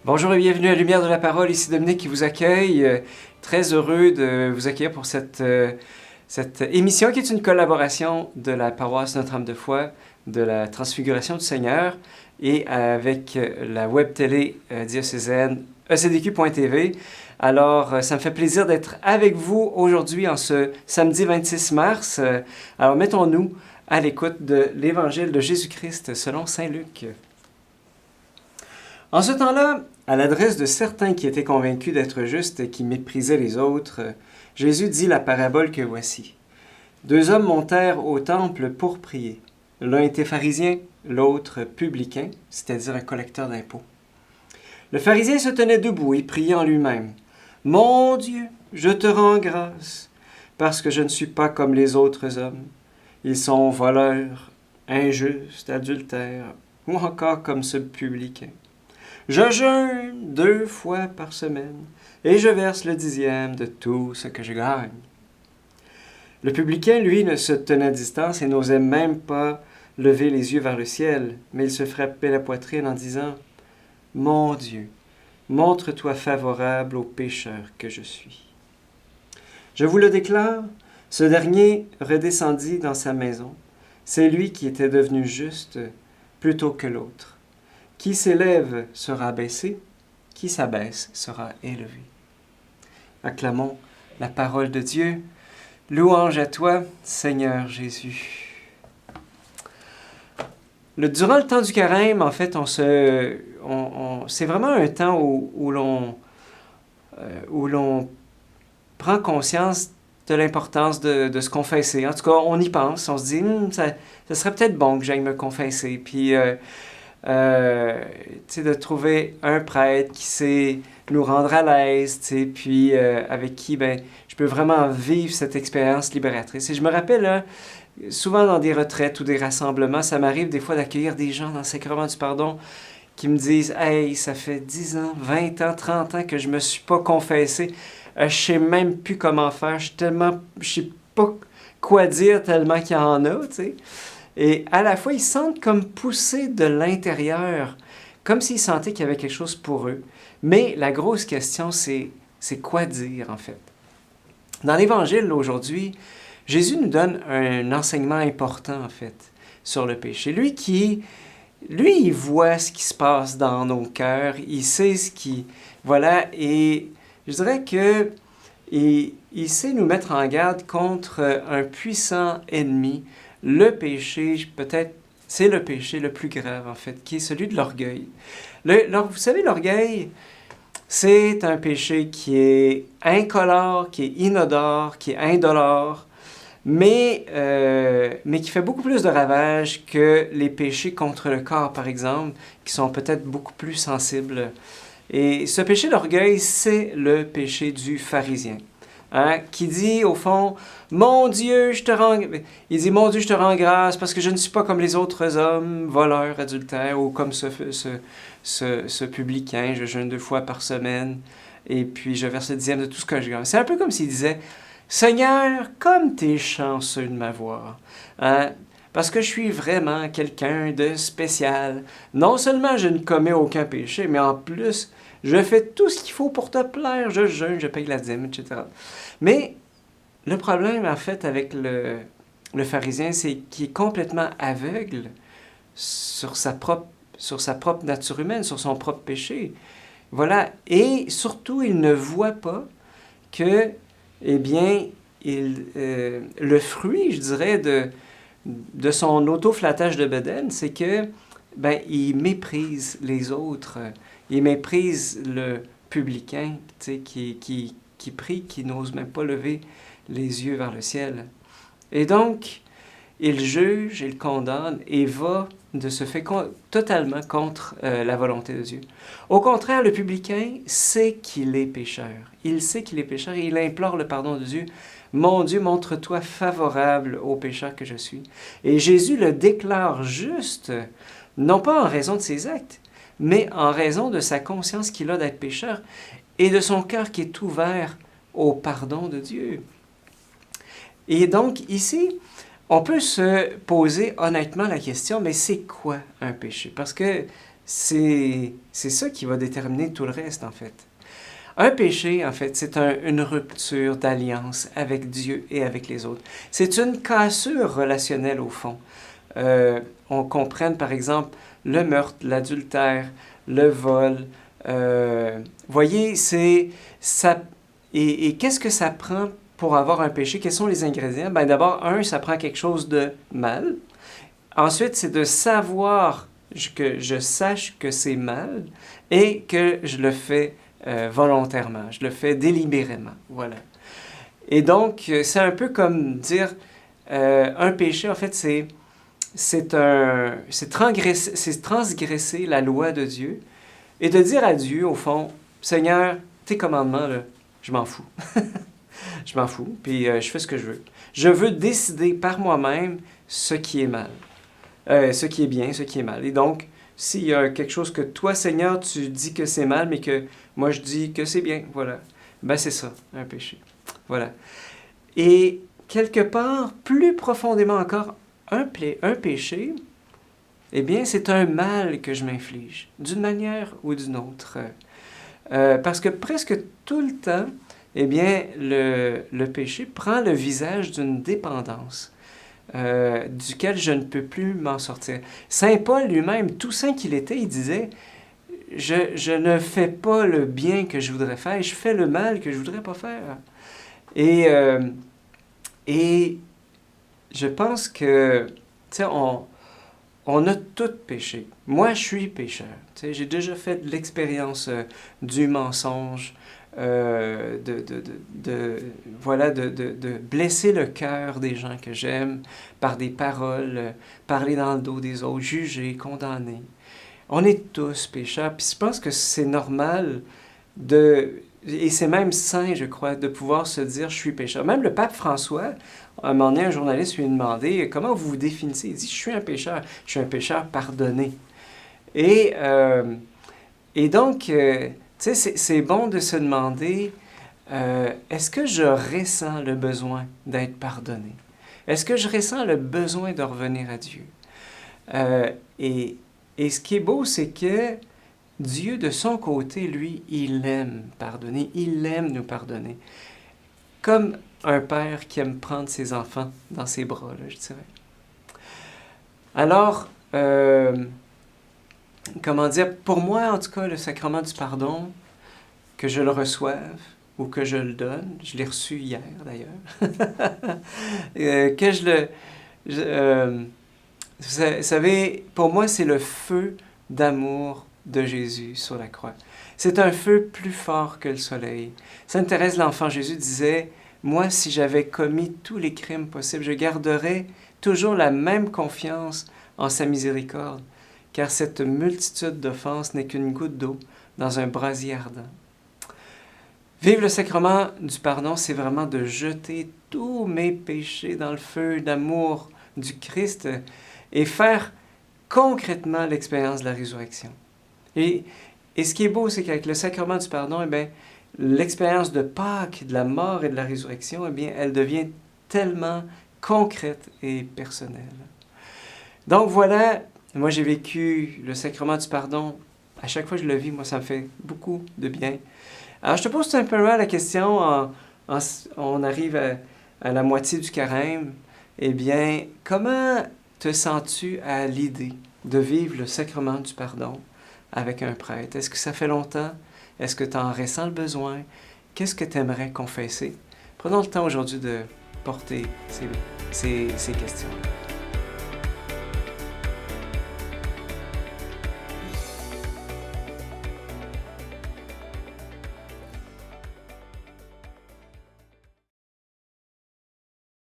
Bonjour et bienvenue à Lumière de la Parole, ici Dominique qui vous accueille. Très heureux de vous accueillir pour cette émission qui est une collaboration de la paroisse Notre-Dame-de-Foix, de la Transfiguration du Seigneur et avec la web télé diocésaine ecdq.tv. Alors, ça me fait plaisir d'être avec vous aujourd'hui en ce samedi 26 mars. Alors, mettons-nous à l'écoute de l'Évangile de Jésus-Christ selon Saint Luc. En ce temps-là, à l'adresse de certains qui étaient convaincus d'être justes et qui méprisaient les autres, Jésus dit la parabole que voici. Deux hommes montèrent au temple pour prier. L'un était pharisien, l'autre publicain, c'est-à-dire un collecteur d'impôts. Le pharisien se tenait debout et priait en lui-même. « Mon Dieu, je te rends grâce, parce que je ne suis pas comme les autres hommes. Ils sont voleurs, injustes, adultères, ou encore comme ce publicain. Je jeûne 2 fois par semaine, et je verse le 10e de tout ce que je gagne. » Le publicain, lui, ne se tenait à distance et n'osait même pas lever les yeux vers le ciel, mais il se frappait la poitrine en disant « Mon Dieu, montre-toi favorable au pécheur que je suis. » Je vous le déclare, ce dernier redescendit dans sa maison. C'est lui qui était devenu juste plutôt que l'autre. Qui s'élève sera abaissé, qui s'abaisse sera élevé. Acclamons la parole de Dieu. Louange à toi, Seigneur Jésus. Durant le temps du carême, en fait, c'est vraiment un temps où l'on prend conscience de l'importance de se confesser. En tout cas, on y pense, on se dit, ça serait peut-être bon que j'aille me confesser. Puis, de trouver un prêtre qui sait nous rendre à l'aise, puis avec qui je peux vraiment vivre cette expérience libératrice. Et je me rappelle, là, souvent dans des retraites ou des rassemblements, ça m'arrive des fois d'accueillir des gens dans le sacrement du pardon qui me disent « Hey, ça fait 10 ans, 20 ans, 30 ans que je me suis pas confessé. Je sais même plus comment faire. Je sais pas quoi dire tellement qu'il y en a, tu sais. » Et à la fois, ils sentent comme poussés de l'intérieur, comme s'ils sentaient qu'il y avait quelque chose pour eux. Mais la grosse question, c'est quoi dire, en fait? Dans l'Évangile, aujourd'hui, Jésus nous donne un enseignement important, en fait, sur le péché. Lui, il voit ce qui se passe dans nos cœurs, il sait ce qui... Voilà, et je dirais que il sait nous mettre en garde contre un puissant ennemi. Le péché, peut-être, c'est le péché le plus grave, en fait, qui est celui de l'orgueil. Vous savez, l'orgueil, c'est un péché qui est incolore, qui est inodore, qui est indolore, mais qui fait beaucoup plus de ravages que les péchés contre le corps, par exemple, qui sont peut-être beaucoup plus sensibles. Et ce péché d'orgueil, c'est le péché du pharisien. Qui dit, au fond, « Mon Dieu, je te rends... » Il dit, « Mon Dieu, je te rends grâce parce que je ne suis pas comme les autres hommes, voleurs, adultères, ou comme ce publicain, je jeûne 2 fois par semaine, et puis je verse le 10e de tout ce que je gagne. » C'est un peu comme s'il disait, « Seigneur, comme tu es chanceux de m'avoir, parce que je suis vraiment quelqu'un de spécial. Non seulement je ne commets aucun péché, mais en plus... Je fais tout ce qu'il faut pour te plaire, je jeûne, je paye la dîme, etc. » Mais le problème, en fait, avec le pharisien, c'est qu'il est complètement aveugle sur sa propre nature humaine, sur son propre péché. Voilà. Et surtout, il ne voit pas que, eh bien, le fruit, je dirais, de son auto-flattage de bedaine, c'est que, il méprise les autres. Il méprise le publicain, qui prie, qui n'ose même pas lever les yeux vers le ciel. Et donc, il juge, il condamne et va de ce fait totalement contre la volonté de Dieu. Au contraire, le publicain sait qu'il est pécheur. Il sait qu'il est pécheur et il implore le pardon de Dieu. « Mon Dieu, montre-toi favorable au pécheur que je suis. » Et Jésus le déclare juste, non pas en raison de ses actes, mais en raison de sa conscience qu'il a d'être pécheur et de son cœur qui est ouvert au pardon de Dieu. Et donc, ici, on peut se poser honnêtement la question, mais c'est quoi un péché? Parce que c'est ça qui va déterminer tout le reste, en fait. Un péché, en fait, c'est une rupture d'alliance avec Dieu et avec les autres. C'est une cassure relationnelle, au fond. On comprenne, par exemple, le meurtre, l'adultère, le vol. Voyez, c'est ça. Et qu'est-ce que ça prend pour avoir un péché? Quels sont les ingrédients? Ben, d'abord, ça prend quelque chose de mal. Ensuite, c'est de savoir que je sache que c'est mal et que je le fais volontairement, je le fais délibérément. Voilà. Et donc, c'est un peu comme dire un péché, en fait, c'est transgresser la loi de Dieu et de dire à Dieu, au fond, Seigneur, tes commandements, là, je m'en fous. Je m'en fous, puis je fais ce que je veux. Je veux décider par moi-même ce qui est mal, ce qui est bien, ce qui est mal. Et donc, s'il y a quelque chose que toi, Seigneur, tu dis que c'est mal, mais que moi, je dis que c'est bien, voilà, ben c'est ça, un péché. Voilà. Et quelque part, plus profondément encore, un péché, eh bien, c'est un mal que je m'inflige, d'une manière ou d'une autre. Parce que presque tout le temps, eh bien, le péché prend le visage d'une dépendance duquel je ne peux plus m'en sortir. Saint Paul lui-même, tout saint qu'il était, il disait « Je ne fais pas le bien que je voudrais faire, je fais le mal que je voudrais pas faire. » Et je pense que, tu sais, on a tous péché. Moi, je suis pécheur. Tu sais, j'ai déjà fait l'expérience du mensonge, voilà, de blesser le cœur des gens que j'aime par des paroles, parler dans le dos des autres, juger, condamner. On est tous pécheurs. Puis je pense que c'est normal et c'est même sain, je crois, de pouvoir se dire « je suis pécheur ». Même le pape François, à un moment donné, un journaliste lui a demandé « comment vous vous définissez ?» Il dit « je suis un pécheur pardonné ». Et donc, tu sais, c'est bon de se demander est-ce que je ressens le besoin d'être pardonné? Est-ce que je ressens le besoin de revenir à Dieu? Et ce qui est beau, c'est que Dieu, de son côté, lui, il aime pardonner, il aime nous pardonner. Comme un père qui aime prendre ses enfants dans ses bras, là, je dirais. Alors, comment dire, pour moi, en tout cas, le sacrement du pardon, que je le reçoive ou que je le donne, je l'ai reçu hier d'ailleurs, que je le... vous savez, pour moi, c'est le feu d'amour de Jésus sur la croix. C'est un feu plus fort que le soleil. Sainte Thérèse, l'enfant Jésus, disait « Moi, si j'avais commis tous les crimes possibles, je garderais toujours la même confiance en sa miséricorde, car cette multitude d'offenses n'est qu'une goutte d'eau dans un brasier ardent. » Vivre le sacrement du pardon, c'est vraiment de jeter tous mes péchés dans le feu d'amour du Christ et faire concrètement l'expérience de la résurrection. Et ce qui est beau, c'est qu'avec le sacrement du pardon, eh bien, l'expérience de Pâques, de la mort et de la résurrection, eh bien, elle devient tellement concrète et personnelle. Donc voilà, moi j'ai vécu le sacrement du pardon. À chaque fois que je le vis, moi ça me fait beaucoup de bien. Alors je te pose tout simplement la question, on arrive à la moitié du carême, eh bien, comment te sens-tu à l'idée de vivre le sacrement du pardon avec un prêtre? Est-ce que ça fait longtemps? Est-ce que tu en ressens le besoin? Qu'est-ce que tu aimerais confesser? Prenons le temps aujourd'hui de porter ces questions.